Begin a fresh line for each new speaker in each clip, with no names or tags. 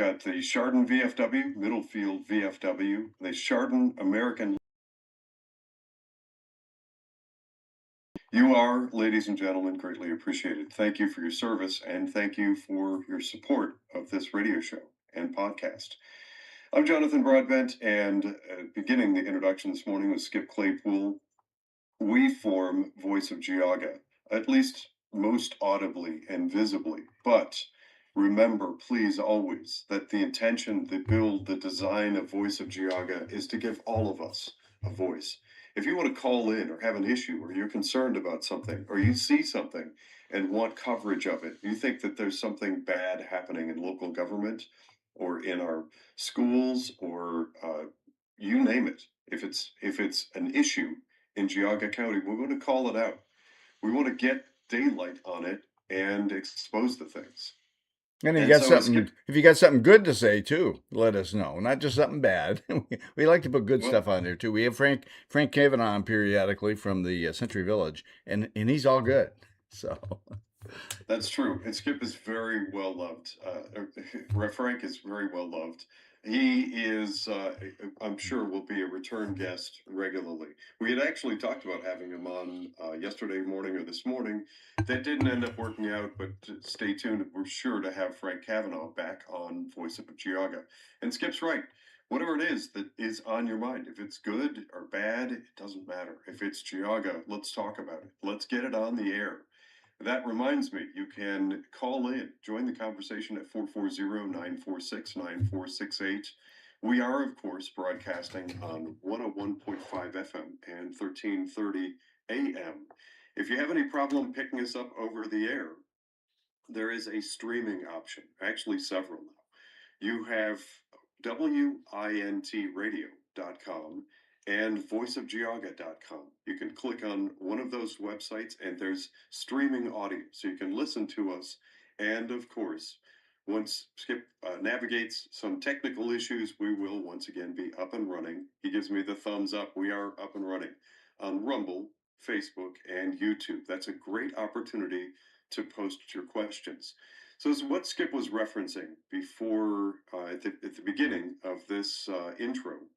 got the Chardon VFW, Middlefield VFW, the Chardon American. You are, ladies and gentlemen, greatly appreciated. Thank you for your service and thank you for your support of this radio show and podcast. I'm Jonathan Broadbent, and beginning the introduction this morning with Skip Claypool, we form Voice of Geauga, at least most audibly and visibly. But remember, please, always, that the intention, the build, the design of Voice of Geauga is to give all of us a voice. If you want to call in or have an issue, or you're concerned about something, or you see something and want coverage of it, you think that there's something bad happening in local government or in our schools, or you name it, if it's an issue in Geauga County, we want to call it out. We want to get daylight on it and expose the things.
And if you
And
got
so
something, if you got something good to say too, let us know. Not just something bad. We like to put good
well,
stuff on there too. We have Frank Kavanaugh on periodically from the Century Village, and he's all good. So
that's true. And Skip is very well loved. Frank is very well loved. He is, I'm sure, will be a return guest regularly. We had actually talked about having him on yesterday morning or this morning. That didn't end up working out, but stay tuned. We're sure to have Frank Kavanaugh back on Voice of Geauga. And Skip's right. Whatever it is that is on your mind, if it's good or bad, it doesn't matter. If it's Geauga, let's talk about it. Let's get it on the air. That reminds me, you can call in, join the conversation at 440-946-9468. We are, of course, broadcasting on 101.5 FM and 1330 AM. If you have any problem picking us up over the air, there is a streaming option, actually several now. You have wintradio.com and voiceofgeauga.com. You can click on one of those websites and there's streaming audio, so you can listen to us. And of course, once Skip navigates some technical issues, we will once again be up and running. He gives me the thumbs up. We are up and running on Rumble, Facebook, and YouTube. That's a great opportunity to post your questions. So what Skip was referencing before, at the beginning of this intro,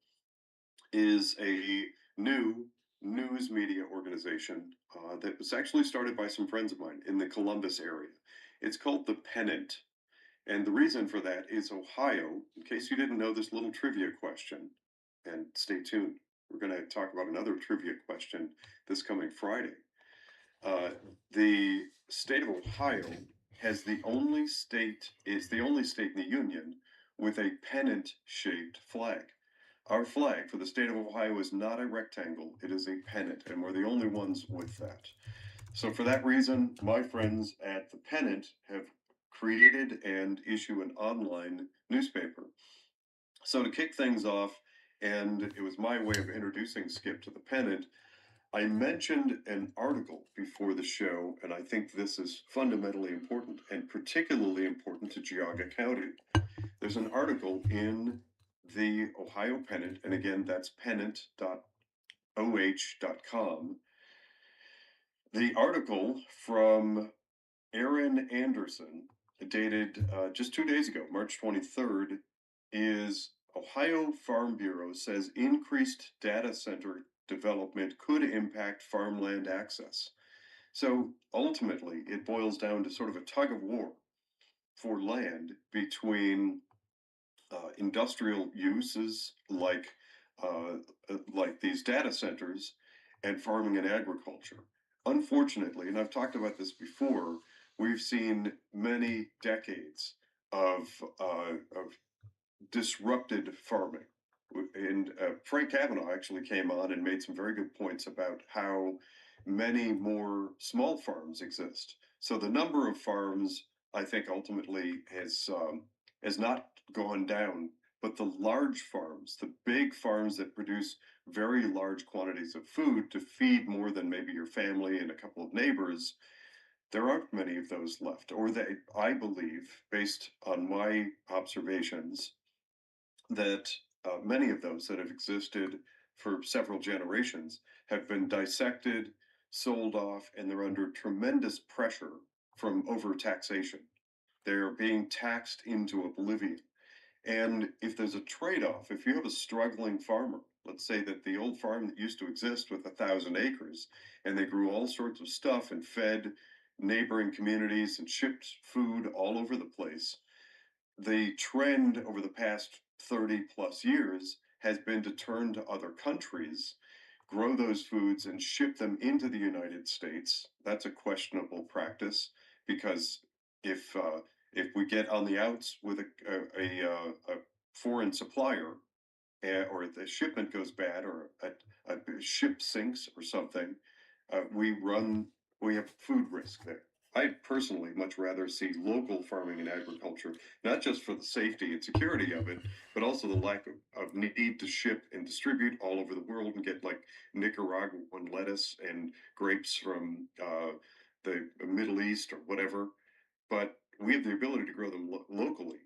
is a new news media organization that was actually started by some friends of mine in the Columbus area. It's called The Pennant. And the reason for that is Ohio, in case you didn't know this little trivia question, and stay tuned. We're going to talk about another trivia question this coming Friday. The state of Ohio is the only state in the union with a pennant-shaped flag. Our flag for the state of Ohio is not a rectangle, it is a pennant, and we're the only ones with that. So for that reason, my friends at the Pennant have created and issue an online newspaper. So to kick things off, and it was my way of introducing Skip to the Pennant, I mentioned an article before the show, and I think this is fundamentally important and particularly important to Geauga County. There's an article in the Ohio Pennant, and again, that's pennant.oh.com. The article from Aaron Anderson, dated just 2 days ago, March 23rd, is Ohio Farm Bureau says increased data center development could impact farmland access. So ultimately, it boils down to sort of a tug of war for land between industrial uses like these data centers and farming and agriculture. Unfortunately, and I've talked about this before, we've seen many decades of disrupted farming. And Frank Kavanaugh actually came on and made some very good points about how many more small farms exist. So the number of farms, I think, ultimately has not gone down, but the large farms, the big farms that produce very large quantities of food to feed more than maybe your family and a couple of neighbors, there aren't many of those left. Or they, I believe, based on my observations, that many of those that have existed for several generations have been dissected, sold off, and they're under tremendous pressure from overtaxation. They're being taxed into oblivion. And if there's a trade-off, if you have a struggling farmer, let's say that the old farm that used to exist with 1,000 acres, and they grew all sorts of stuff and fed neighboring communities and shipped food all over the place, the trend over the past 30 plus years has been to turn to other countries, grow those foods, and ship them into the United States. That's a questionable practice because if if we get on the outs with a foreign supplier, or the shipment goes bad, or a ship sinks or something, we have food risk there. I'd personally much rather see local farming and agriculture, not just for the safety and security of it, but also the lack of need to ship and distribute all over the world and get like Nicaraguan lettuce and grapes from the Middle East or whatever. But we have the ability to grow them locally.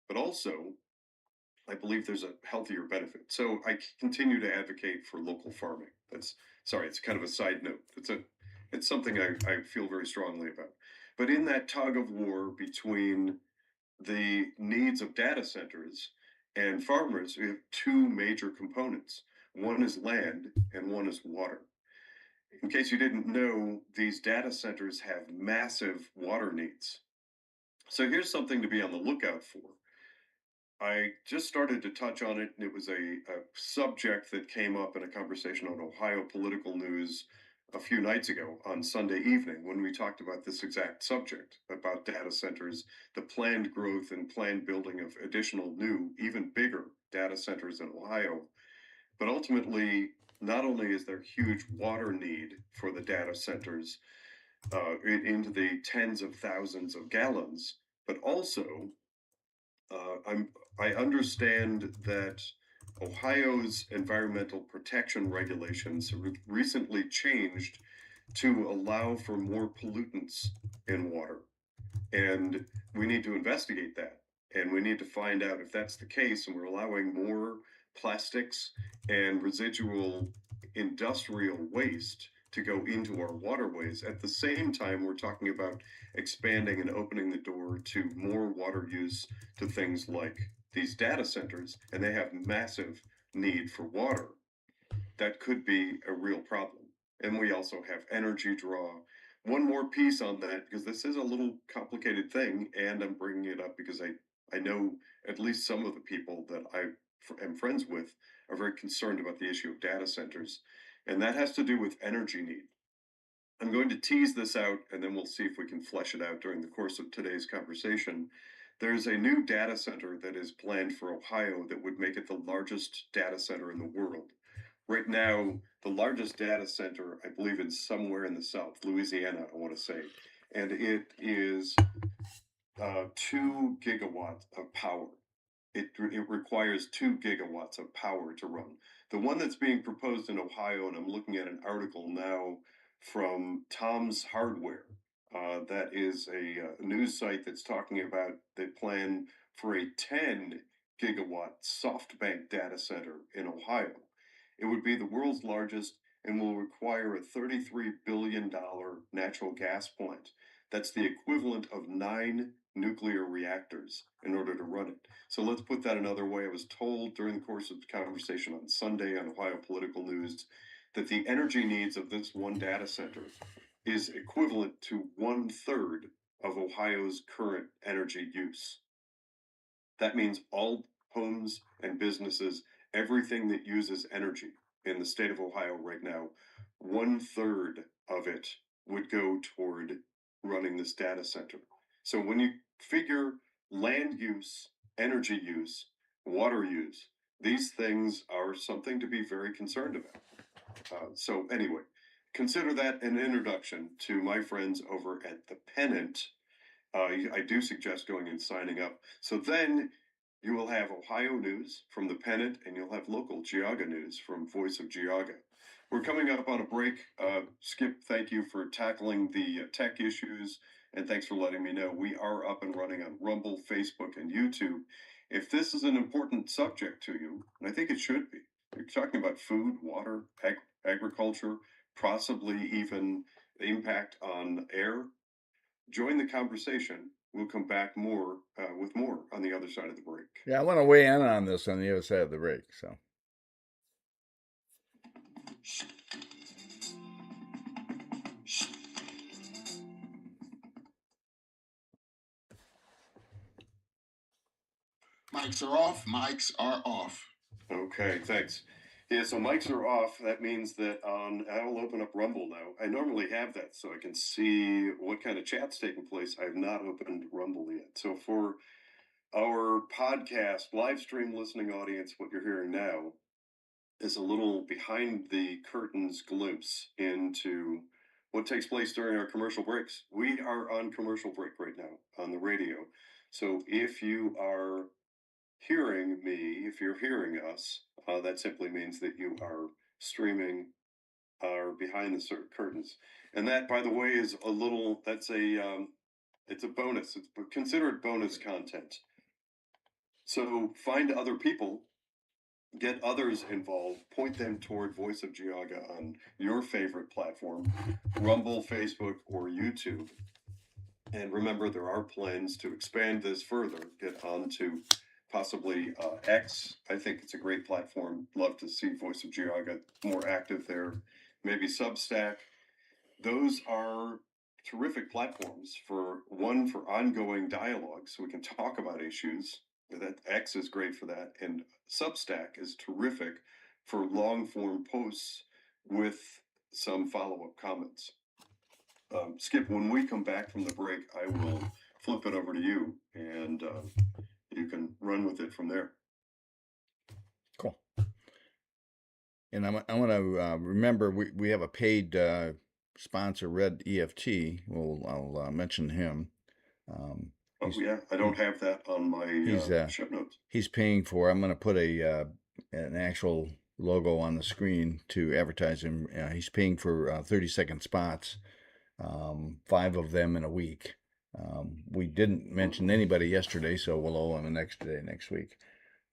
But also, I believe there's a healthier benefit. So I continue to advocate for local farming. That's sorry, it's kind of a side note. It's something I feel very strongly about. But in that tug of war between the needs of data centers and farmers, we have two major components. One is land and one is water. In case you didn't know, these data centers have massive water needs. So here's something to be on the lookout for. I just started to touch on it, and it was a subject that came up in a conversation on Ohio political news a few nights ago on Sunday evening when we talked about this exact subject about data centers, the planned growth and planned building of additional new, even bigger data centers in Ohio. But ultimately, not only is there huge water need for the data centers into the tens of thousands of gallons, but also I understand that Ohio's environmental protection regulations recently changed to allow for more pollutants in water. And we need to investigate that. And we need to find out if that's the case, and we're allowing more plastics and residual industrial waste to go into our waterways. At the same time, we're talking about expanding and opening the door to more water use to things like these data centers, and they have massive need for water. That could be a real problem. And we also have energy draw. One more piece on that, because this is a little complicated thing, and I'm bringing it up because I know at least some of the people that I am friends with are very concerned about the issue of data centers, and that has to do with energy need. I'm going to tease this out and then we'll see if we can flesh it out during the course of today's conversation. There's a new data center that is planned for Ohio that would make it the largest data center in the world. Right now, the largest data center, I believe, is somewhere in the South, Louisiana, I want to say, and it is 2 gigawatts of power. It requires 2 gigawatts of power to run. The one that's being proposed in Ohio, and I'm looking at an article now from Tom's Hardware. That is a news site that's talking about the plan for a 10 gigawatt SoftBank data center in Ohio. It would be the world's largest and will require a $33 billion natural gas plant. That's the equivalent of 9 nuclear reactors in order to run it. So let's put that another way. I was told during the course of the conversation on Sunday on Ohio Political News that the energy needs of this one data center is equivalent to 1/3 of Ohio's current energy use. That means all homes and businesses, everything that uses energy in the state of Ohio right now, 1/3 of it would go toward running this data center. So when you figure land use, energy use, water use, these things are something to be very concerned about. So anyway, consider that an introduction to my friends over at The Pennant. I do suggest going and signing up. So then you will have Ohio news from The Pennant, and you'll have local Geauga news from Voice of Geauga. We're coming up on a break. Skip, thank you for tackling the tech issues, and thanks for letting me know. We are up and running on Rumble, Facebook, and YouTube. If this is an important subject to you, and I think it should be, you're talking about food, water, agriculture, possibly even the impact on air, join the conversation we'll come back more with more on the other side of the break.
Yeah, I want to weigh in on this on the other side of the break. So.
Mics are off. Mics are off.
Okay, thanks. Yeah, so mics are off. That means that I'll open up Rumble now. I normally have that so I can see what kind of chat's taking place. I have not opened Rumble yet. So for our podcast live stream listening audience, what you're hearing now is a little behind the curtains glimpse into what takes place during our commercial breaks. We are on commercial break right now on the radio. So if you are hearing me, if you're hearing us, that simply means that you are streaming our behind the curtains. And that, by the way, is a little, it's a bonus. It's considered bonus content. So find other people, get others involved, point them toward Voice of Geauga on your favorite platform, Rumble, Facebook, or YouTube. And remember, there are plans to expand this further, get onto possibly X. I think it's a great platform. Love to see Voice of Geauga more active there. Maybe Substack. Those are terrific platforms for ongoing dialogue, so we can talk about issues. That X is great for that, and Substack is terrific for long form posts with some follow up comments. Skip, when we come back from the break, I will flip it over to you, and you can run with it from there.
Cool. And I want to remember we have a paid sponsor, Red EFT. I'll mention him.
Yeah, I don't have that on my show notes.
He's paying for. I'm going to put an actual logo on the screen to advertise him. He's paying for 30-second spots, 5 of them in a week. We didn't mention anybody yesterday, so we'll owe him an extra day next week.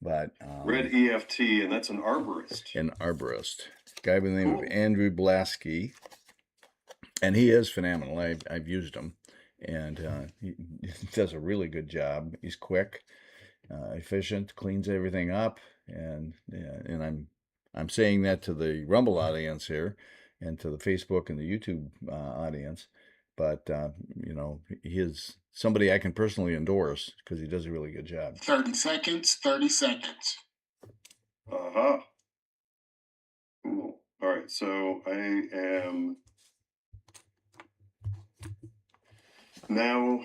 But
Red EFT, and that's an arborist.
An arborist, guy by the name of Andrew Blasky, and he is phenomenal. I've used him, and he does a really good job. He's quick, efficient, cleans everything up, and I'm saying that to the Rumble audience here, and to the Facebook and the YouTube audience. But he is somebody I can personally endorse because he does a really good job.
30 seconds. 30 seconds.
Uh-huh. Cool. All right, so I'm now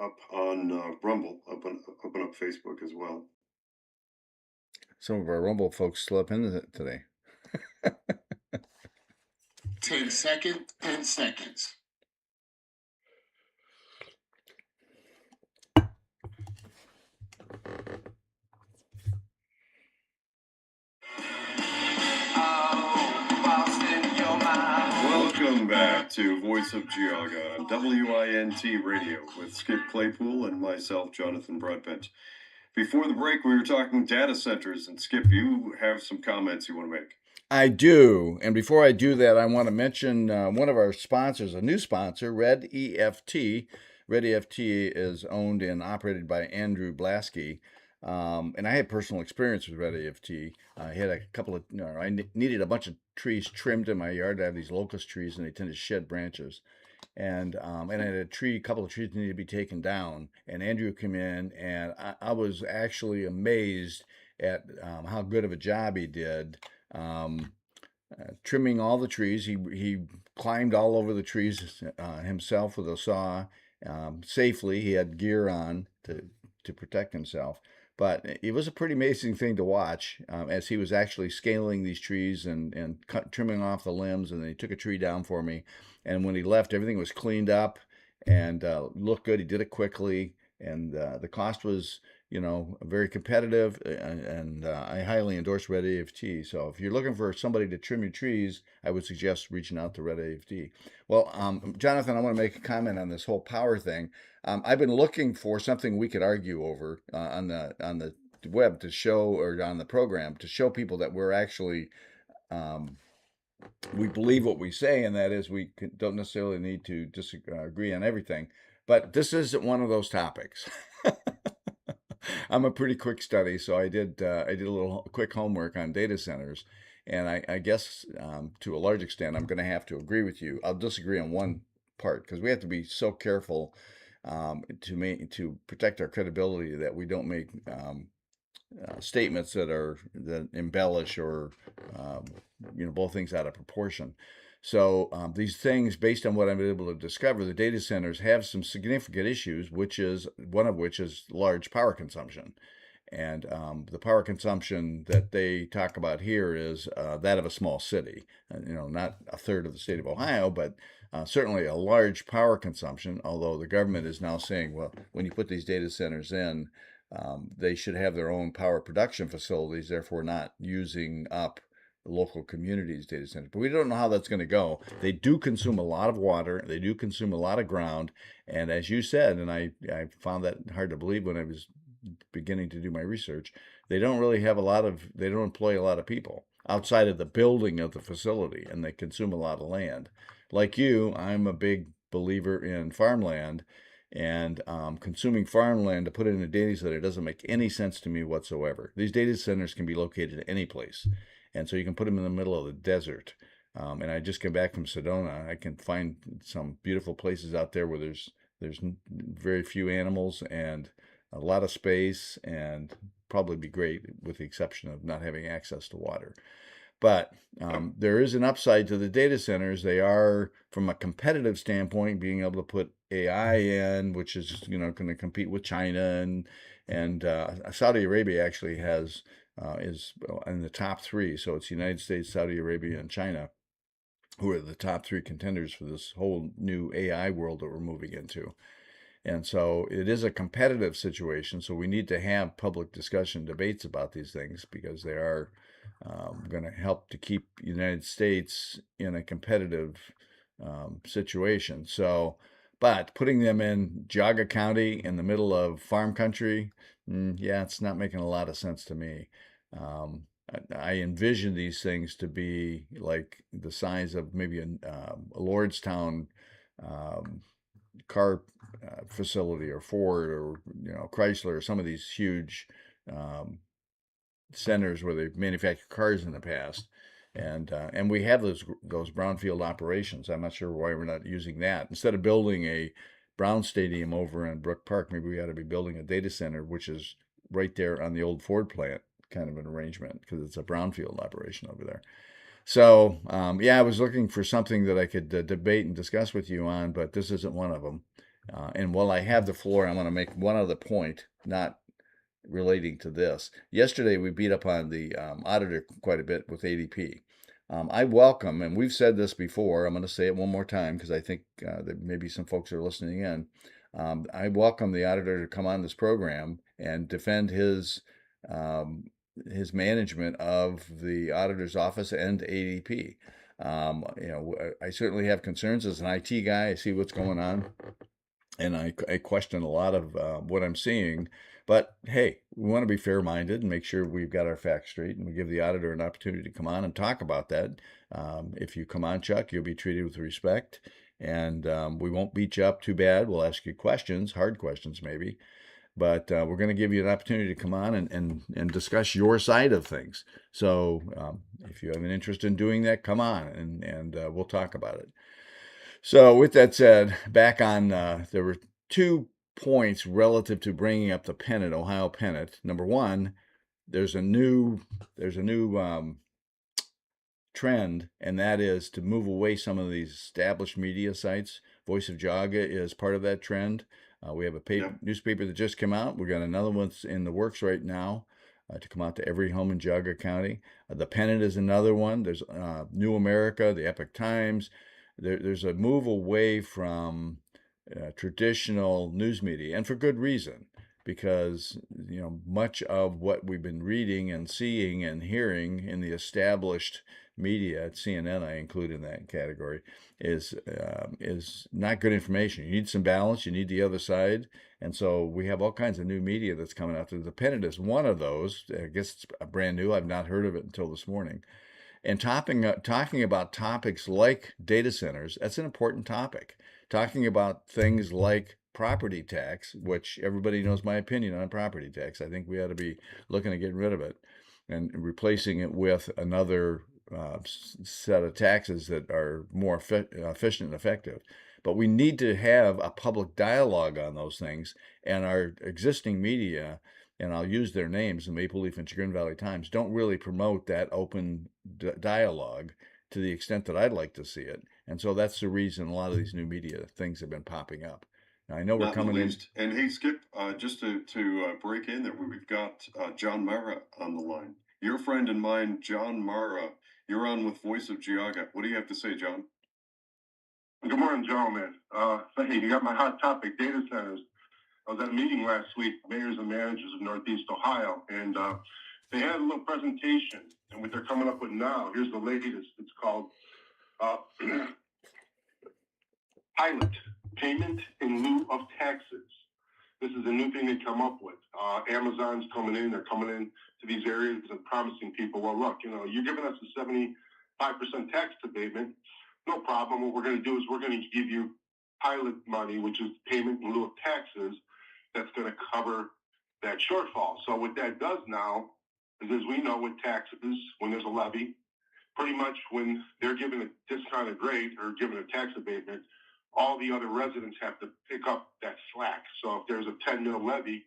up on Rumble. Open up Facebook as well.
Some of our Rumble folks slept in it today.
10 seconds. 10 seconds.
Welcome back to Voice of Geauga on WINT Radio with Skip Claypool and myself, Jonathan Broadbent. Before the break, we were talking data centers, and Skip, you have some comments you want to make.
I do. And before I do that, I want to mention one of our sponsors, a new sponsor, Red EFT. Red EFT is owned and operated by Andrew Blasky. And I had personal experience with Red EFT. I had a couple of, I needed a bunch of trees trimmed in my yard. I have these locust trees, and they tend to shed branches. And I had a couple of trees that needed to be taken down. And Andrew came in, and I was actually amazed at how good of a job he did. Trimming all the trees. He climbed all over the trees himself with a saw safely. He had gear on to protect himself. But it was a pretty amazing thing to watch as he was actually scaling these trees and trimming off the limbs. And then he took a tree down for me. And when he left, everything was cleaned up and looked good. He did it quickly. And the cost was, very competitive. And I highly endorse Red AFT. So if you're looking for somebody to trim your trees, I would suggest reaching out to Red AFT. Well, Jonathan, I want to make a comment on this whole power thing. I've been looking for something we could argue over on the web to show, or on the program to show people that we're actually we believe what we say, and that is we don't necessarily need to disagree on everything. But this isn't one of those topics. I'm a pretty quick study, so I did a little quick homework on data centers, and I guess to a large extent I'm going to have to agree with you. I'll disagree on one part because we have to be so careful to protect our credibility that we don't make statements that embellish or um, blow things out of proportion. So these things, based on what I've been able to discover, the data centers have some significant issues, which is one of which is large power consumption. And the power consumption that they talk about here is that of a small city. Not a third of the state of Ohio, but certainly a large power consumption. Although the government is now saying, well, when you put these data centers in, they should have their own power production facilities, therefore not using up the local communities' data centers. But we don't know how that's going to go. They do consume a lot of water. They do consume a lot of ground. And as you said, and I found that hard to believe when I was beginning to do my research, they don't employ a lot of people outside of the building of the facility, and they consume a lot of land. Like you, I'm a big believer in farmland, and consuming farmland to put it in a data center doesn't make any sense to me whatsoever. These data centers can be located any place, and so you can put them in the middle of the desert. And I just came back from Sedona. I can find some beautiful places out there where there's very few animals and a lot of space, and probably be great with the exception of not having access to water. But there is an upside to the data centers. They are, from a competitive standpoint, being able to put AI in, which is going to compete with China, and Saudi Arabia actually is in the top three. So it's the United States, Saudi Arabia, and China who are the top three contenders for this whole new AI world that we're moving into. And so it is a competitive situation. So we need to have public discussion, debates about these things because they are going to help to keep the United States in a competitive situation. So, but putting them in Geauga County in the middle of farm country, yeah, it's not making a lot of sense to me. I envision these things to be like the size of maybe a Lordstown car facility, or Ford, or Chrysler, or some of these huge um, centers where they've manufactured cars in the past. And we have those brownfield operations. I'm not sure why we're not using that instead of building a Brown Stadium over in Brook Park. Maybe we ought to be building a data center, which is right there on the old Ford plant, kind of an arrangement, because it's a brownfield operation over there. So, yeah, I was looking for something that I could debate and discuss with you on, but this isn't one of them. And while I have the floor, I'm going to make one other point, not relating to this. Yesterday, we beat up on the auditor quite a bit with ADP. I welcome, and we've said this before, I'm going to say it one more time because I think that maybe some folks are listening in. I welcome the auditor to come on this program and defend his management of the auditor's office and ADP. I certainly have concerns as an IT guy. I see what's going on, and I question a lot of what I'm seeing. But hey, we want to be fair-minded and make sure we've got our facts straight, and we give the auditor an opportunity to come on and talk about that. If you come on, Chuck, you'll be treated with respect, and we won't beat you up too bad. We'll ask you questions, hard questions maybe, but we're going to give you an opportunity to come on and discuss your side of things. So if you have an interest in doing that, come on, and we'll talk about it. So with that said, back on, there were 2 points relative to bringing up the pennant, Ohio pennant. Number one, there's a new trend, and that is to move away some of these established media sites. Voice of Geauga is part of that trend. We have a newspaper that just came out. We got another one in the works right now to come out to every home in Geauga County. The Pennant is another one. There's New America, the Epic Times. There's a move away from traditional news media, and for good reason, because much of what we've been reading and seeing and hearing in the established media, at CNN I include in that category, is not good information. You need some balance. You need the other side, and so we have all kinds of new media that's coming out there. The Pennant is one of those. I guess it's brand new. I've not heard of it until this morning. And talking about topics like data centers, that's an important topic. Talking about things like property tax, which everybody knows my opinion on property tax. I think we ought to be looking at getting rid of it and replacing it with another set of taxes that are more efficient and effective. But we need to have a public dialogue on those things, and our existing media, and I'll use their names, the Maple Leaf and Chagrin Valley Times, don't really promote that open dialogue to the extent that I'd like to see it. And so that's the reason a lot of these new media things have been popping up. Now, I know we're
Not in the
coming in.
least. And hey, Skip, just to break in there, we've got John Mara on the line. Your friend and mine, John Mara. You're on with Voice of Geauga. What do you have to say, John?
Good morning, gentlemen. Hey, you got my hot topic, data centers. I was at a meeting last week, mayors and managers of Northeast Ohio, and they had a little presentation. And what they're coming up with now, here's the latest. It's called pilot payment in lieu of taxes. This is a new thing they come up with. Amazon's coming in. They're coming in to these areas and promising people, well, look, you're giving us a 75% tax abatement. No problem. What we're going to do is we're going to give you pilot money, which is payment in lieu of taxes, that's going to cover that shortfall. So what that does now is, as we know with taxes, when there's a levy, pretty much when they're given a discounted rate or given a tax abatement, all the other residents have to pick up that slack. So if there's a 10 mil levy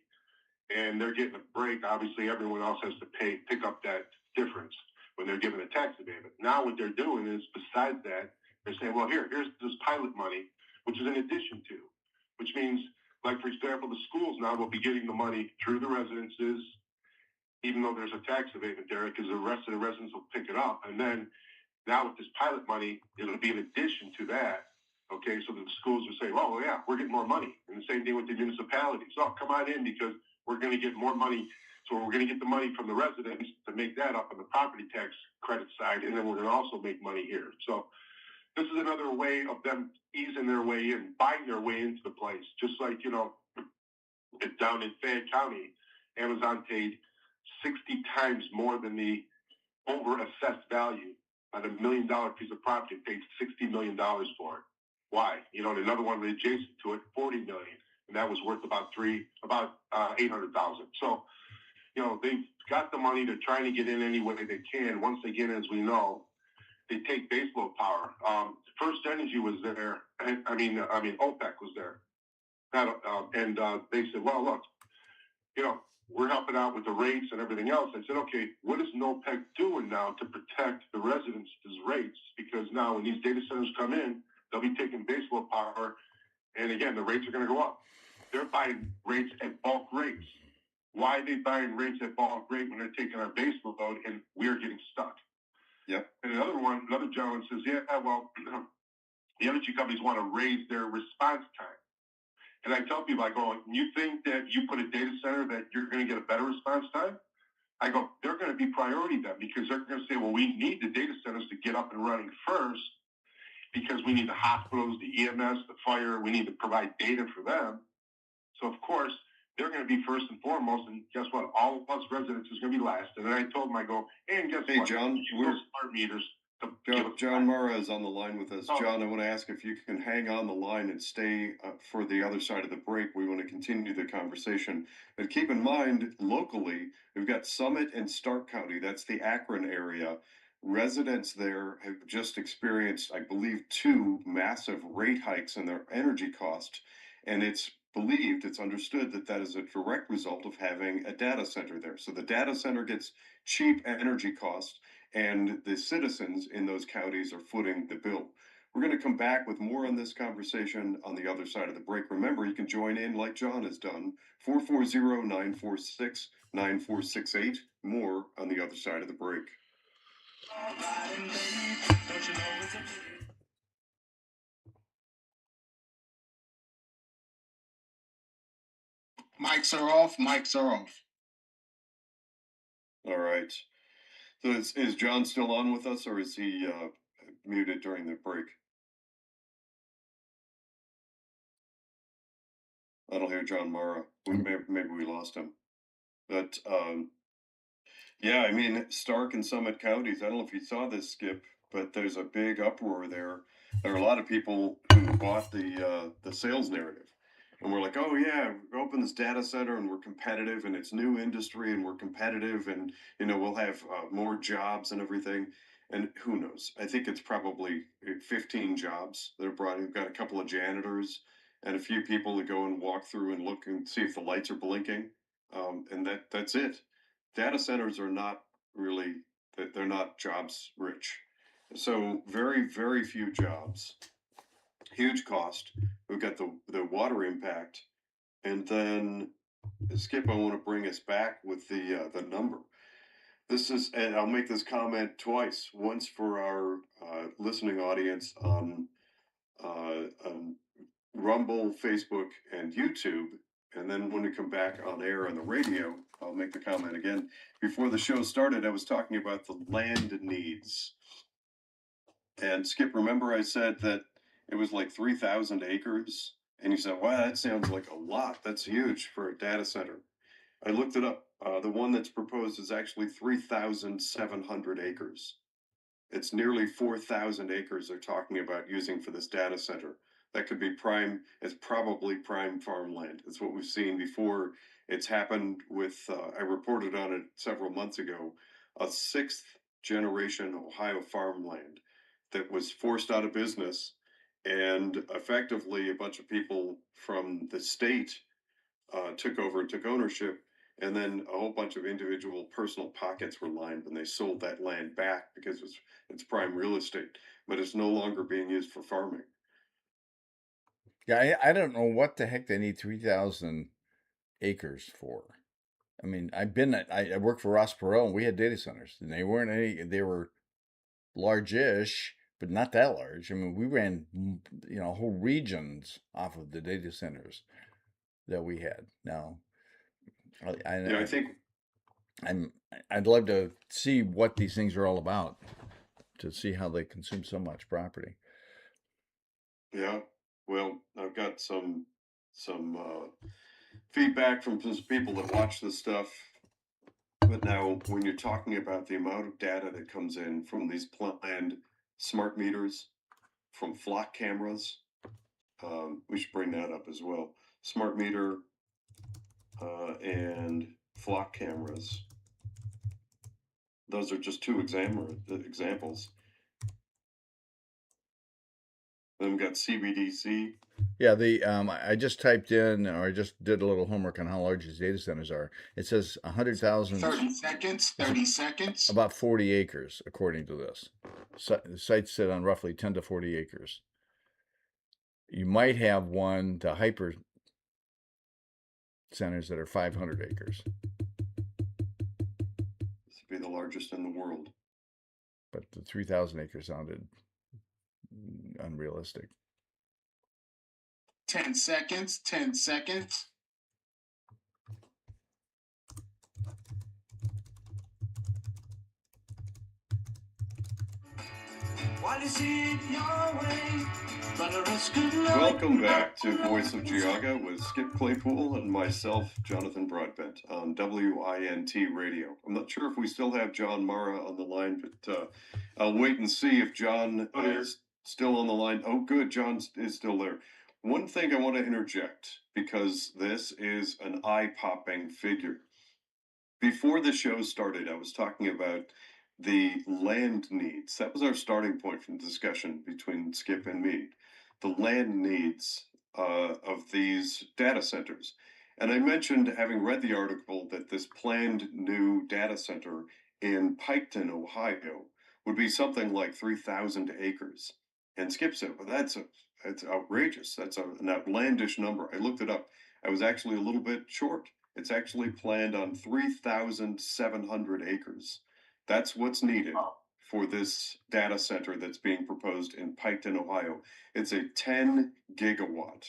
and they're getting a break, obviously everyone else has to pick up that difference when they're given a tax abatement. Now what they're doing is, besides that, they're saying, well, here's this pilot money, which is in addition to, which means, like, for example, the schools now will be getting the money through the residences, even though there's a tax abatement there, because the rest of the residents will pick it up. And then now with this pilot money, it'll be in addition to that. Okay, so the schools will say, oh, yeah, we're getting more money. And the same thing with the municipalities. Oh, come on in because we're going to get more money. So we're going to get the money from the residents to make that up on the property tax credit side. And then we're going to also make money here. So this is another way of them easing their way in, buying their way into the place. Just like, down in Fayette County, Amazon paid 60 times more than the over-assessed value on $1 million piece of property, paid $60 million for it. Why? Another one adjacent to it, $40 million, and that was worth about $800,000. So, they've got the money. They're trying to get in any way they can. Once they get in, as we know, they take baseload power. First Energy was there. OPEC was there. And they said, well, look, we're helping out with the rates and everything else. I said, okay, what is NOPEC doing now to protect the residents' rates? Because now when these data centers come in, they'll be taking baseload power. And again, the rates are going to go up. They're buying rates at bulk rates. Why are they buying rates at bulk rate when they're taking our baseload and we're getting stuck?
Yep.
And another gentleman says, yeah, well, the energy companies want to raise their response time. And I tell people, I go, you think that you put a data center that you're going to get a better response time? I go, they're going to be priority then, because they're going to say, well, we need the data centers to get up and running first because we need the hospitals, the EMS, the fire, we need to provide data for them. So, of course, they're going to be first and foremost, and guess what? All of us residents is going to be last. And then I told them, I go, hey, and guess what?
John,
we're smart meters.
John Mara is on the line with us. John, I want to ask if you can hang on the line and stay for the other side of the break. We want to continue the conversation. But keep in mind, locally, we've got Summit and Stark County. That's the Akron area. Residents there have just experienced, I believe, 2 massive rate hikes in their energy cost. And it's understood that is a direct result of having a data center there. So the data center gets cheap energy costs, and the citizens in those counties are footing the bill. We're going to come back with more on this conversation on the other side of the break. Remember, you can join in like John has done, 440-946-9468. More on the other side of the break.
Mics are off. Mics are off.
All right. So is John still on with us, or is he muted during the break? I don't hear John Mara. Maybe we lost him. But yeah, I mean, Stark and Summit counties. I don't know if you saw this, Skip, but there's a big uproar there. There are a lot of people who bought the sales narrative, and we're like, oh yeah, we open this data center and we're competitive and it's new industry and we're competitive and we'll have more jobs and everything. And who knows? I think it's probably 15 jobs that are brought in. We've got a couple of janitors and a few people that go and walk through and look and see if the lights are blinking. And that's it. Data centers are not really, they're not jobs rich. So very, very few jobs, huge cost. We've got the water impact, and then Skip, I want to bring us back with the number. This is, and I'll make this comment twice. Once for our listening audience on Rumble, Facebook, and YouTube, and then when we come back on air on the radio, I'll make the comment again. Before the show started, I was talking about the land needs. And Skip, remember I said that it was like 3,000 acres? And you said, wow, that sounds like a lot. That's huge for a data center. I looked it up. The one that's proposed is actually 3,700 acres. It's nearly 4,000 acres they're talking about using for this data center. That could be prime, it's probably prime farmland. It's what we've seen before. It's happened with, I reported on it several months ago, a sixth generation Ohio farmland that was forced out of business. And effectively, a bunch of people from the state took over and took ownership. And then a whole bunch of individual personal pockets were lined when they sold that land back because it's prime real estate, but it's no longer being used for farming.
Yeah, I don't know what the heck they need 3,000 acres for. I mean, I worked for Ross Perot and we had data centers and they were large-ish, but not that large. I mean, we ran, whole regions off of the data centers that we had. Now,
I think
I'd love to see what these things are all about, to see how they consume so much property.
Yeah, well, I've got some feedback from some people that watch this stuff. But now, when you're talking about the amount of data that comes in from these planned smart meters, from flock cameras, we should bring that up as well. Smart meter and flock cameras. Those are just two examples. Then we've got CBDC.
Yeah, I just typed in, or I just did a little homework on how large these data centers are. It says 100,000.
30 seconds. 30 seconds.
About 40 acres, according to this. Sites sit on roughly 10 to 40 acres. You might have the hyper centers that are 500 acres.
This would be the largest in the world.
But the 3,000 acres sounded unrealistic.
10 seconds. 10 seconds.
Welcome back to Voice of Geauga with Skip Claypool and myself, Jonathan Broadbent, on WINT Radio. I'm not sure if we still have John Mara on the line, but I'll wait and see if John is still on the line. Oh, good, John is still there. One thing I want to interject, because this is an eye-popping figure. Before the show started, I was talking about the land needs. That was our starting point from discussion between Skip and me. The land needs of these data centers. And I mentioned, having read the article, that this planned new data center in Piketon, Ohio, would be something like 3,000 acres. And Skip said, well, that's outrageous. That's an outlandish number. I looked it up. I was actually a little bit short. It's actually planned on 3,700 acres. That's what's needed for this data center that's being proposed in Piketon, Ohio. It's a 10 gigawatt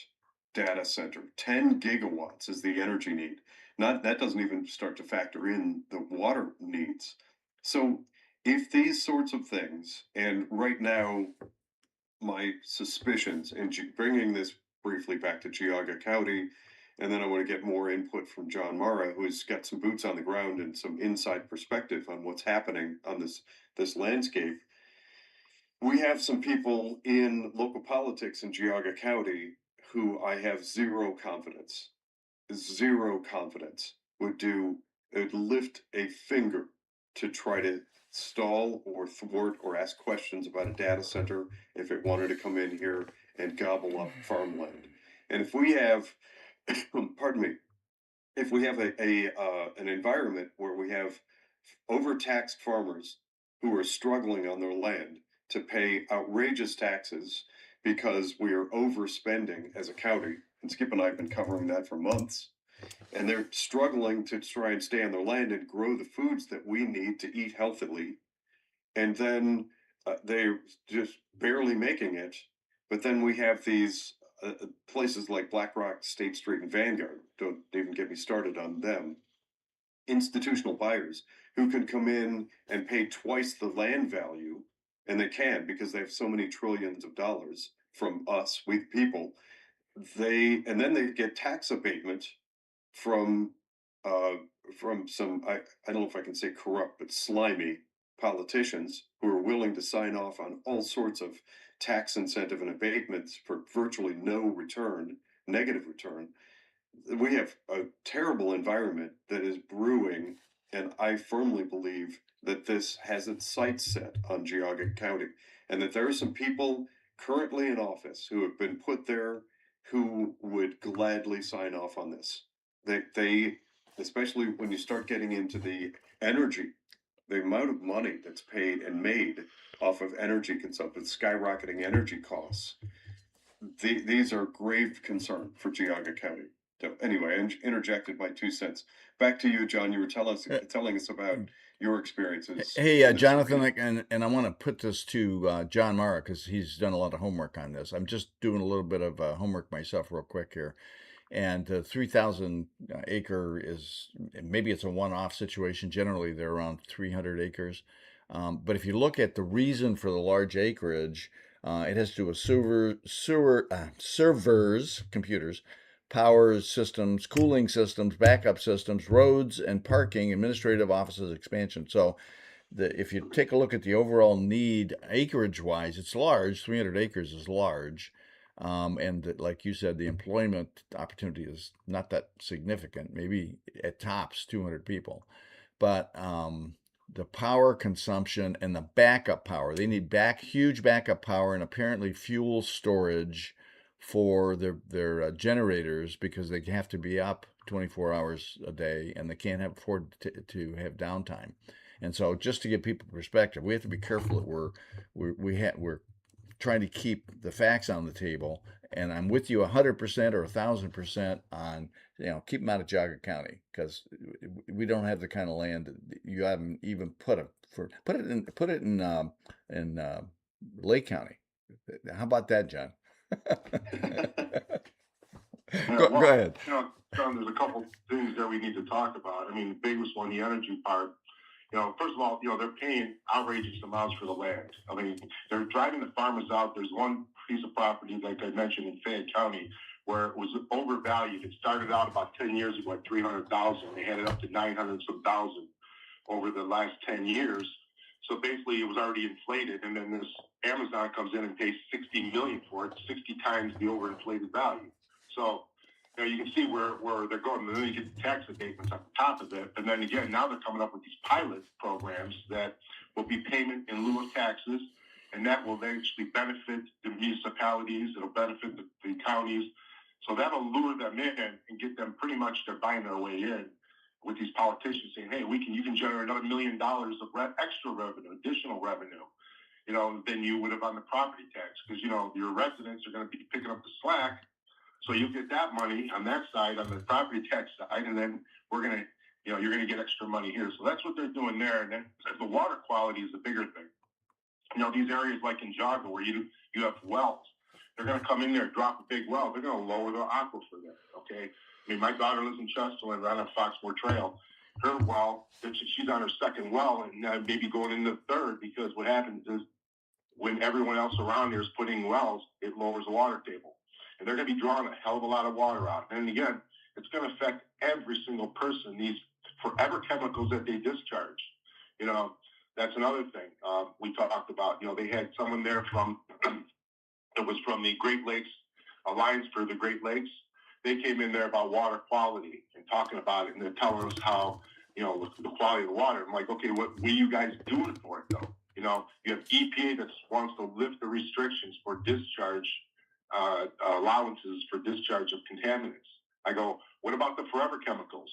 data center. 10 gigawatts is the energy need. That doesn't even start to factor in the water needs. So if these sorts of things, and right now, my suspicions, and bringing this briefly back to Geauga County, and then I want to get more input from John Mara, who's got some boots on the ground and some inside perspective on what's happening on this landscape. We have some people in local politics in Geauga County who I have zero confidence would lift a finger to try to stall or thwart or ask questions about a data center if it wanted to come in here and gobble up farmland. And if we have, pardon me, if we have an environment where we have overtaxed farmers who are struggling on their land to pay outrageous taxes because we are overspending as a county, and Skip and I have been covering that for months, and they're struggling to try and stay on their land and grow the foods that we need to eat healthily, and then they're just barely making it. But then we have these places like BlackRock, State Street, and Vanguard. Don't even get me started on them. Institutional buyers who can come in and pay twice the land value, and they can because they have so many trillions of dollars from us, we the people. And then they get tax abatement from uh, some I don't know if I can say corrupt, but slimy politicians who are willing to sign off on all sorts of tax incentive and abatements for virtually no return, negative return. We have a terrible environment that is brewing, and I firmly believe that this has its sights set on Geauga County, and that there are some people currently in office who have been put there who would gladly sign off on this. They especially when you start getting into the energy, the amount of money that's paid and made off of energy consumption, skyrocketing energy costs. These are grave concern for Geauga County. So anyway, I interjected my 2 cents. Back to you, John. You were telling us about your experiences.
Hey,
in this
Jonathan,
arena.
and I want to put this to John Mara because he's done a lot of homework on this. I'm just doing a little bit of homework myself, real quick here. And 3,000 acre is maybe it's a one-off situation. Generally, they're around 300 acres. But if you look at the reason for the large acreage, it has to do with servers, computers, power systems, cooling systems, backup systems, roads and parking, administrative offices, expansion. So if you take a look at the overall need acreage wise, it's large. 300 acres is large. And like you said, the employment opportunity is not that significant, maybe at tops 200 people. But the power consumption and the backup power, they need huge backup power and apparently fuel storage for their generators because they have to be up 24 hours a day and they can't afford to have downtime. And so, just to give people perspective, we have to be careful that we're trying to keep the facts on the table. And I'm with you 100% or 1,000% on keep them out of Geauga County because we don't have the kind of land that you haven't even put it in Lake County. How about that, John?
Yeah,
Go
well,
ahead.
John, there's a couple things that we need to talk about. I mean, the biggest one, the energy part. First of all, they're paying outrageous amounts for the land. I mean, they're driving the farmers out. There's one piece of property, like I mentioned, in Fayette County, where it was overvalued. It started out about 10 years ago at $300,000. They had it up to 900 some thousand over the last 10 years. So basically, it was already inflated, and then this Amazon comes in and pays $60 million for it, 60 times the overinflated value. So you can see where they're going. And then you get the tax abatements on top of it. And then again, now they're coming up with these pilot programs that will be payment in lieu of taxes, and that will eventually benefit the municipalities. It'll benefit the counties. So that'll lure them in and get them pretty much they're buying their way in with these politicians saying, hey, you can generate another $1 million of extra revenue, additional revenue, than you would have on the property tax because, your residents are going to be picking up the slack. So you get that money on that side, on the property tax side, and then you're going to get extra money here. So that's what they're doing there. And then the water quality is the bigger thing. These areas like in Geauga where you have wells, they're going to come in there, drop a big well. They're going to lower the aquifer there, okay? I mean, my daughter lives in Chesterland, right on Foxmore Trail. Her well, she's on her second well and maybe going into the third because what happens is when everyone else around here is putting wells, it lowers the water table. And they're going to be drawing a hell of a lot of water out. And again, it's going to affect every single person, these forever chemicals that they discharge. That's another thing we talked about. They had someone there that was from the Great Lakes Alliance for the Great Lakes. They came in there about water quality and talking about it, and they're telling us how, the quality of the water. I'm like, okay, what are you guys doing for it though? You have EPA that wants to lift the restrictions for discharge, allowances for discharge of contaminants. I go, what about the forever chemicals?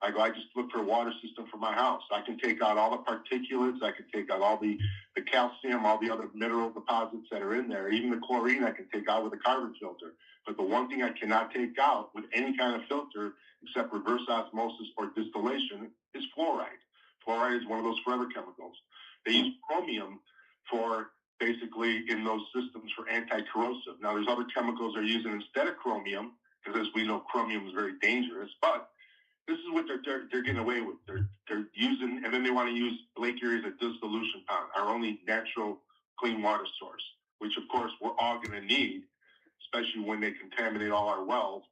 I go, I just look for a water system for my house. I can take out all the particulates. I can take out all the calcium, all the other mineral deposits that are in there. Even the chlorine I can take out with a carbon filter. But the one thing I cannot take out with any kind of filter except reverse osmosis or distillation is fluoride. Fluoride is one of those forever chemicals. They use chromium for basically in those systems for anti-corrosive. Now there's other chemicals they're using instead of chromium, because as we know, chromium is very dangerous, but this is what they're getting away with. They're using, and then they want to use Lake Erie's a dissolution pond, our only natural clean water source, which of course we're all going to need, especially when they contaminate all our wells,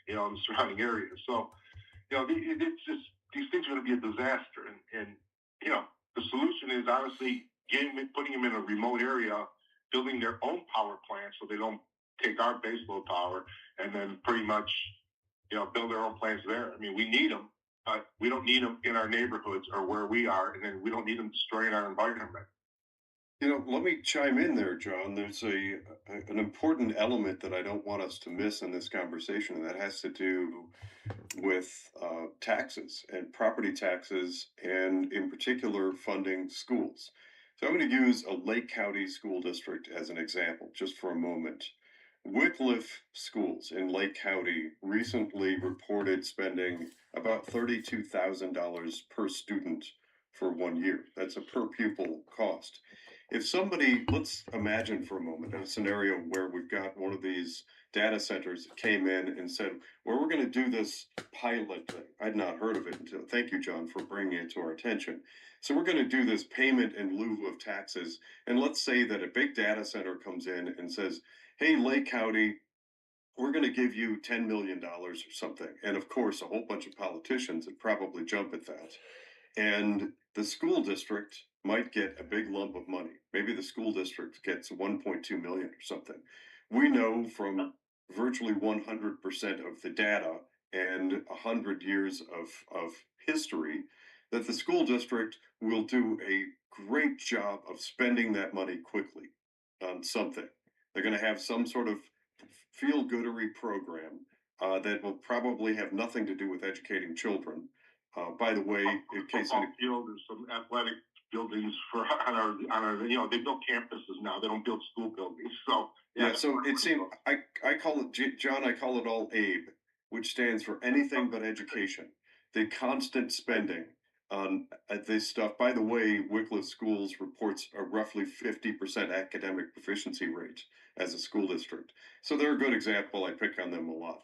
in the surrounding areas. So, it's just these things are going to be a disaster, and the solution is honestly putting them in a remote area, building their own power plant so they don't take our baseload power, and then pretty much build their own plants there. I mean, we need them, but we don't need them in our neighborhoods or where we are, and then we don't need them destroying our environment.
Let me chime in there, John. There's an important element that I don't want us to miss in this conversation, and that has to do with taxes and property taxes, and in particular, funding schools. So I'm going to use a Lake County school district as an example, just for a moment. Wycliffe Schools in Lake County recently reported spending about $32,000 per student for 1 year. That's a per pupil cost. If somebody, let's imagine for a moment a scenario where we've got one of these data centers that came in and said, well, we're going to do this pilot thing. I'd not heard of it until, thank you, John, for bringing it to our attention. So we're going to do this payment in lieu of taxes. And let's say that a big data center comes in and says, hey, Lake County, we're going to give you $10 million or something. And of course, a whole bunch of politicians would probably jump at that. And the school district might get a big lump of money. Maybe the school district gets 1.2 million or something. We know from virtually 100% of the data and 100 years of history that the school district will do a great job of spending that money quickly on something. They're going to have some sort of feel-goodery program that will probably have nothing to do with educating children. By the way, in case any
field, there's some athletic buildings for on our they build campuses now. They don't build school buildings. So
yeah, so it seems I call it, John, I call it all ABE, which stands for anything but education. The constant spending on this stuff. By the way, Wycliffe Schools reports a roughly 50% academic proficiency rate as a school district. So they're a good example. I pick on them a lot,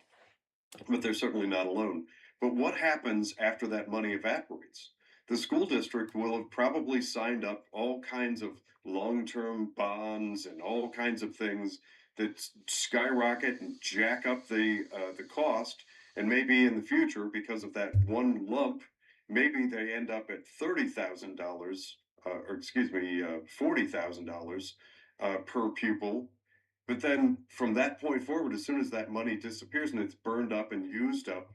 but they're certainly not alone. But what happens after that money evaporates? The school district will have probably signed up all kinds of long-term bonds and all kinds of things that skyrocket and jack up the cost. And maybe in the future, because of that one lump, maybe they end up at $30,000, or excuse me, $40,000 per pupil. But then from that point forward, as soon as that money disappears and it's burned up and used up,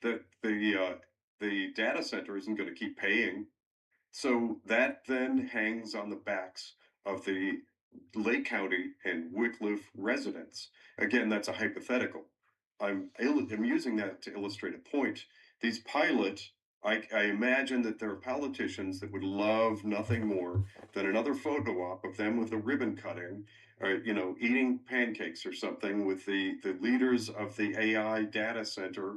the data center isn't going to keep paying. So that then hangs on the backs of the Lake County and Wycliffe residents. Again, that's a hypothetical. I'm using that to illustrate a point. These I imagine that there are politicians that would love nothing more than another photo op of them with a ribbon cutting, or eating pancakes or something with the leaders of the AI data center.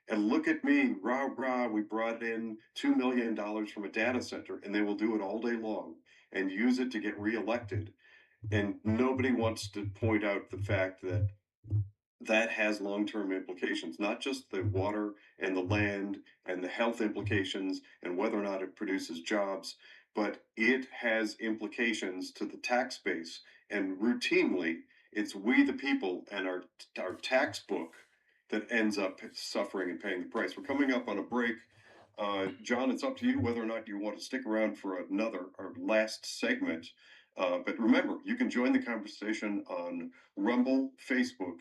And look at me, rah, rah, we brought in $2 million from a data center, and they will do it all day long and use it to get reelected. And nobody wants to point out the fact that that has long-term implications, not just the water and the land and the health implications and whether or not it produces jobs, but it has implications to the tax base. And routinely, it's we the people and our tax book that ends up suffering and paying the price. We're coming up on a break. John, it's up to you whether or not you want to stick around for our last segment. But remember, you can join the conversation on Rumble, Facebook,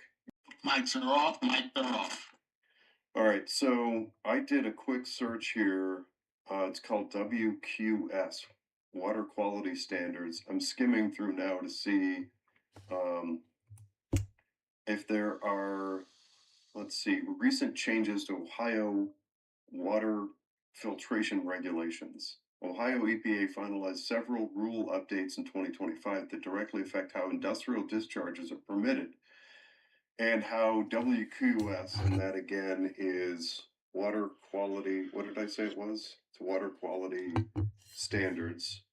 Mics are off. Mics are off.
All right, so I did a quick search here. It's called WQS, Water Quality Standards. I'm skimming through now to see if there are, let's see, recent changes to Ohio water filtration regulations. Ohio EPA finalized several rule updates in 2025 that directly affect how industrial discharges are permitted and how WQS, and that again is water quality, what did I say it was? It's water quality standards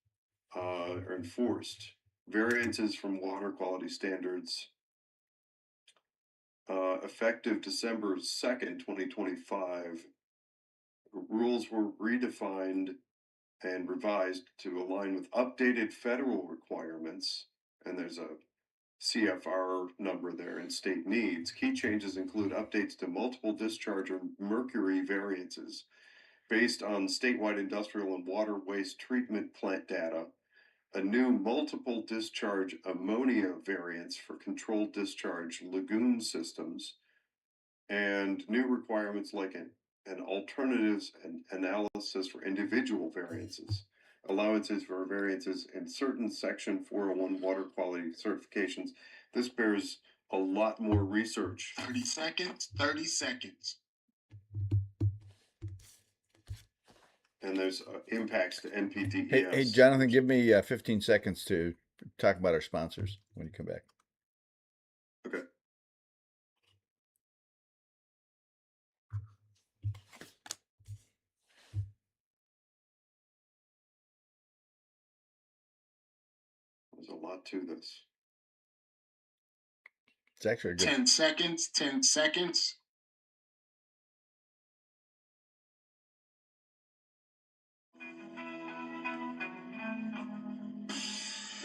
are enforced. Variances from water quality standards effective December 2nd, 2025. Rules were redefined and revised to align with updated federal requirements, and there's a CFR number there and state needs. Key changes include updates to multiple discharge or mercury variances based on statewide industrial and water waste treatment plant data, a new multiple discharge ammonia variance for controlled discharge lagoon systems, and new requirements like an alternatives and analysis for individual variances, allowances for variances in certain Section 401 water quality certifications. This bears a lot more research.
30 seconds. 30 seconds.
And there's impacts to NPDES.
Hey, Jonathan, give me 15 seconds to talk about our sponsors when you come back.
Okay. There's a lot to this.
It's actually a good.
10 seconds. 10 seconds.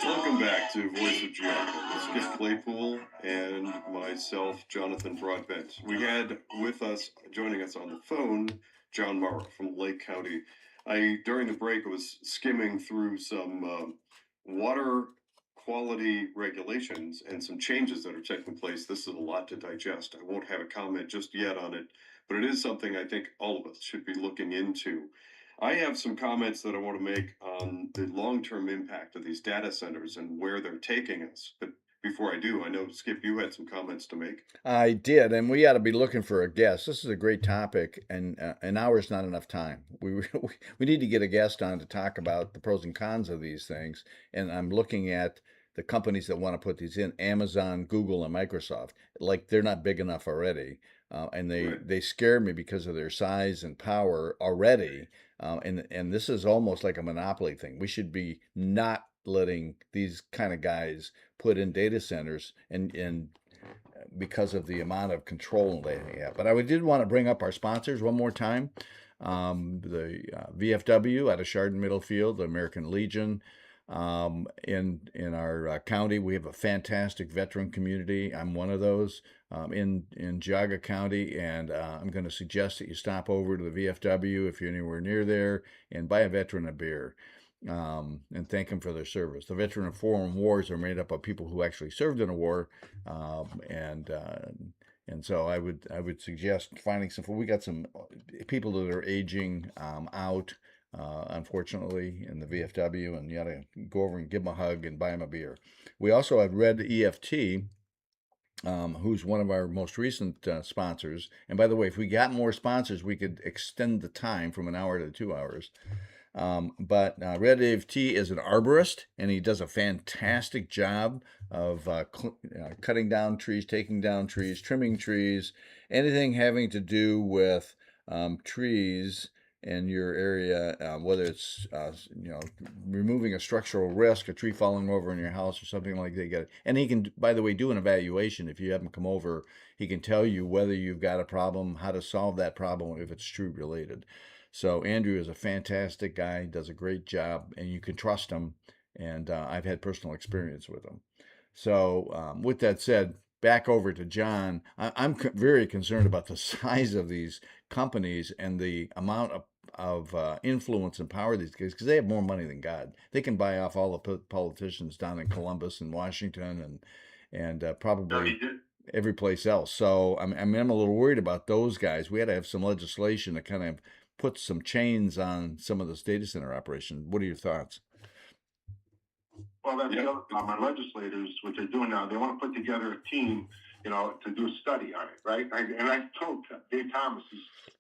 Welcome back to Voice of Geauga. It's Skip Claypool and myself, Jonathan Broadbent. We had with us, joining us on the phone, John Morrow from Lake County. During the break, I was skimming through some water quality regulations and some changes that are taking place. This is a lot to digest. I won't have a comment just yet on it, but it is something I think all of us should be looking into. I have some comments that I want to make on the long-term impact of these data centers and where they're taking us. But before I do, I know, Skip, you had some comments to make.
I did, and we ought to be looking for a guest. This is a great topic, and an hour is not enough time. We need to get a guest on to talk about the pros and cons of these things. And I'm looking at the companies that want to put these in: Amazon, Google, and Microsoft. Like they're not big enough already, and
Right.
they scare me because of their size and power already. And this is almost like a monopoly thing. We should be not letting these kind of guys put in data centers and because of the amount of control they have. But I did want to bring up our sponsors one more time. The VFW out of Chardon Middlefield, the American Legion. In our county, we have a fantastic veteran community. I'm one of those in Geauga County, and I'm going to suggest that you stop over to the VFW if you're anywhere near there and buy a veteran a beer. And thank them for their service. The veteran of foreign wars are made up of people who actually served in a war, and so I would suggest finding some. We got some people that are aging out, unfortunately, in the VFW, and you ought to go over and give them a hug and buy them a beer. We also have Red EFT. Who's one of our most recent sponsors. And by the way, if we got more sponsors, we could extend the time from an hour to 2 hours. But Red EFT is an arborist, and he does a fantastic job of cutting down trees, taking down trees, trimming trees, anything having to do with trees in your area, whether it's removing a structural risk, a tree falling over in your house or something like that. And he can, by the way, do an evaluation. If you have him come over, he can tell you whether you've got a problem, how to solve that problem if it's tree related. So Andrew is a fantastic guy, does a great job, and you can trust him. And I've had personal experience with him. So with that said, back over to John. I'm very concerned about the size of these companies and the amount of influence and power these guys, because they have more money than God. They can buy off all the politicians down in Columbus and Washington and probably. every place else. So I mean, I'm a little worried about those guys. We had to have some legislation to kind of put some chains on some of this data center operation. What are your thoughts?
Well, that's
Yeah.
the other problem. Our legislators, what they're doing now, they want to put together a team, to do a study on it, right? And I told Dave Thomas,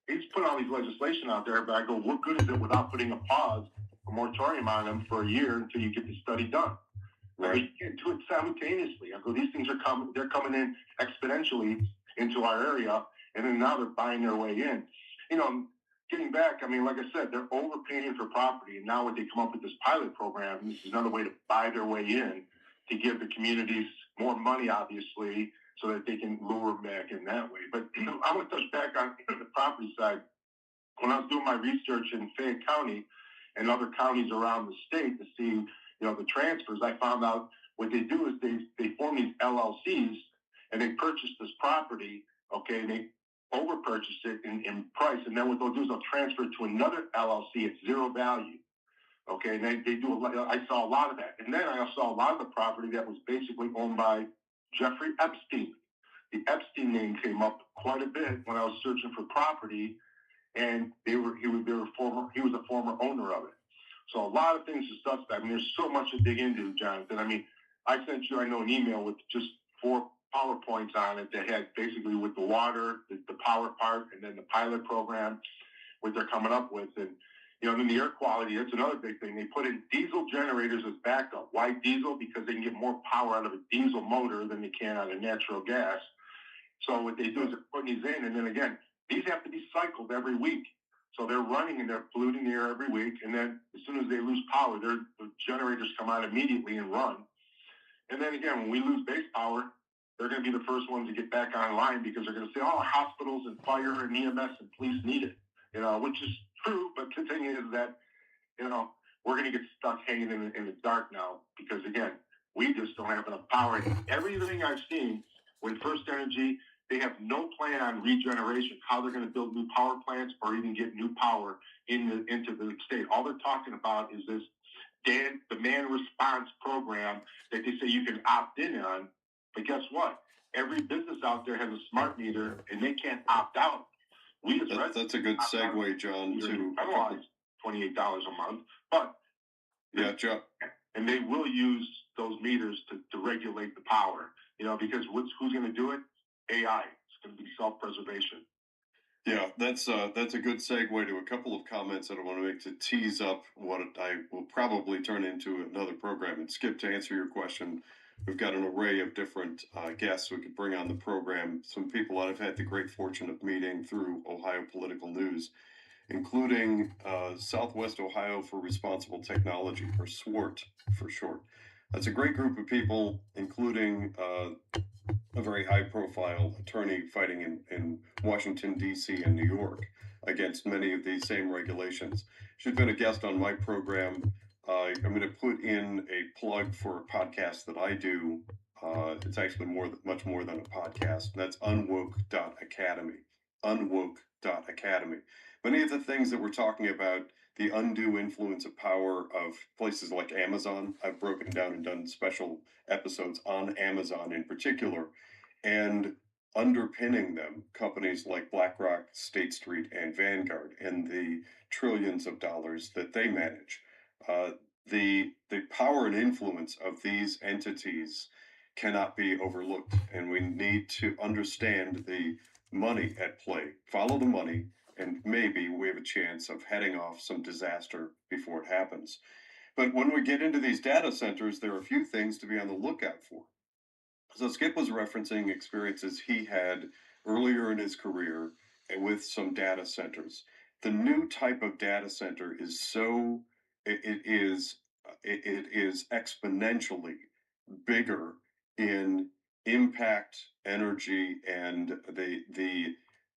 he's put all these legislation out there, but I go, what good is it without putting a pause, a moratorium on them for a year until you get the study done? I mean, you can't do it simultaneously. I go, these things are they're coming in exponentially into our area, and then now they're buying their way in. Getting back, I mean, like I said, they're overpaying for property, and now what they come up with this pilot program, this is another way to buy their way in to give the communities more money, obviously, so that they can lure them back in that way. But I want to touch back on the property side. When I was doing my research in Fayette County and other counties around the state to see, the transfers, I found out what they do is they form these LLCs and they purchase this property, okay, and they over purchase it in price, and then what they'll do is they'll transfer it to another LLC at zero value. Okay, and they do a lot. I saw a lot of that, and then I saw a lot of the property that was basically owned by Jeffrey Epstein. The Epstein name came up quite a bit when I was searching for property, and he was a former owner of it. So a lot of things are suspect. I mean, there's so much to dig into, Jonathan. I mean, I sent you, I know, an email with just 4 PowerPoints on it that had basically with the water, the power part, and then the pilot program, what they're coming up with. And, then the air quality, that's another big thing. They put in diesel generators as backup. Why diesel? Because they can get more power out of a diesel motor than they can out of natural gas. So what they do is they're putting these in, and then again, these have to be cycled every week. So they're running and they're polluting the air every week. And then as soon as they lose power, the generators come out immediately and run. And then again, when we lose base power, they're going to be the first ones to get back online because they're going to say, oh, hospitals and fire and EMS and police need it, which is true. But the thing is that, we're going to get stuck hanging in the dark now because, again, we just don't have enough power. And everything I've seen with First Energy, they have no plan on regeneration, how they're going to build new power plants or even get new power into the state. All they're talking about is this demand response program that they say you can opt in on. But guess what? Every business out there has a smart meter, and they can't opt out.
That's a good segue, John, to
$28 a month, but
yeah, John.
And they will use those meters to regulate the power, because who's going to do it? AI. It's going to be self-preservation.
Yeah, that's a good segue to a couple of comments that I want to make to tease up what I will probably turn into another program. And Skip, to answer your question, we've got an array of different guests we could bring on the program. Some people that I've had the great fortune of meeting through Ohio Political News, including Southwest Ohio for Responsible Technology, or SWORT for short. That's a great group of people, including a very high-profile attorney fighting in Washington, D.C. and New York against many of these same regulations. She's been a guest on my program. I'm going to put in a plug for a podcast that I do. It's actually much more than a podcast. That's unwoke.academy. Unwoke.academy. Many of the things that we're talking about, the undue influence of power of places like Amazon, I've broken down and done special episodes on Amazon in particular, and underpinning them, companies like BlackRock, State Street, and Vanguard, and the trillions of dollars that they manage. The power and influence of these entities cannot be overlooked, and we need to understand the money at play. Follow the money, and maybe we have a chance of heading off some disaster before it happens. But when we get into these data centers, there are a few things to be on the lookout for. So Skip was referencing experiences he had earlier in his career with some data centers. The new type of data center is it is exponentially bigger in impact, energy, and the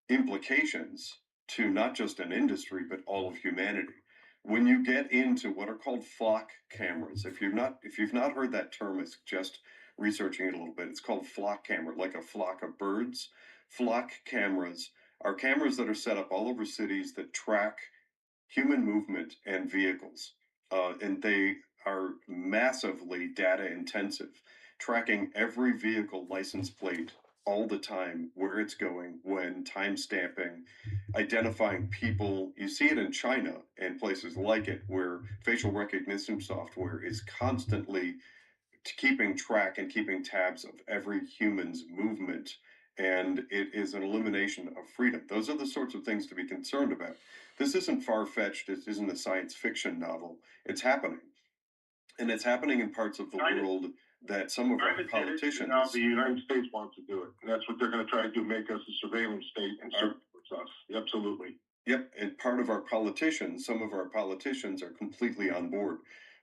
implications to not just an industry but all of humanity. When you get into what are called flock cameras, if you've not heard that term, it's just researching it a little bit. It's called flock camera, like a flock of birds. Flock cameras are cameras that are set up all over cities that track human movement and vehicles. And they are massively data intensive, tracking every vehicle license plate all the time where it's going, when, time stamping, identifying people. You see it in China and places like it where facial recognition software is constantly keeping track and keeping tabs of every human's movement. And it is an elimination of freedom. Those are the sorts of things to be concerned about. This isn't far fetched. This isn't a science fiction novel. It's happening. And it's happening in parts of the world that some of our politicians.
Now the United States wants to do it. And that's what they're going to try to do, make us a surveillance state and serve us. Absolutely.
Yep, and part of our politicians, some of our politicians are completely on board.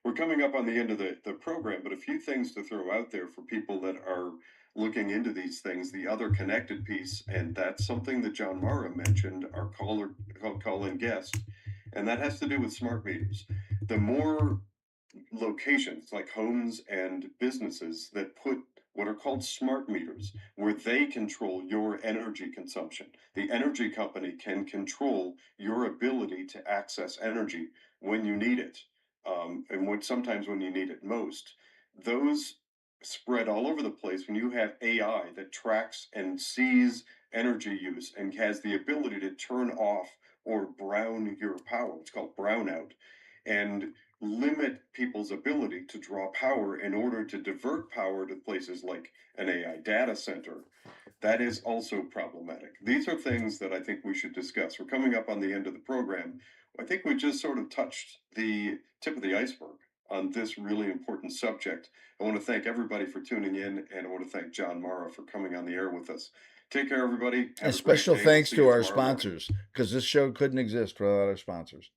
We're coming up on the end of the program, but a few things to throw out there for people that are looking into these things. The other connected piece, and that's something that John Mara mentioned, our call-in guest, and that has to do with smart meters. The more locations like homes and businesses that put what are called smart meters, where they control your energy consumption. The energy company can control your ability to access energy when you need it, and sometimes when you need it most. Those spread all over the place when you have AI that tracks and sees energy use and has the ability to turn off or brown your power. It's called brownout. And limit people's ability to draw power in order to divert power to places like an AI data center. That is also problematic. These are things that I think we should discuss. We're coming up on the end of the program. I think we just sort of touched the tip of the iceberg on this really important subject. I want to thank everybody for tuning in, and I want to thank John Mara for coming on the air with us. Take care, everybody.
And special thanks to our sponsors, because this show couldn't exist without our sponsors.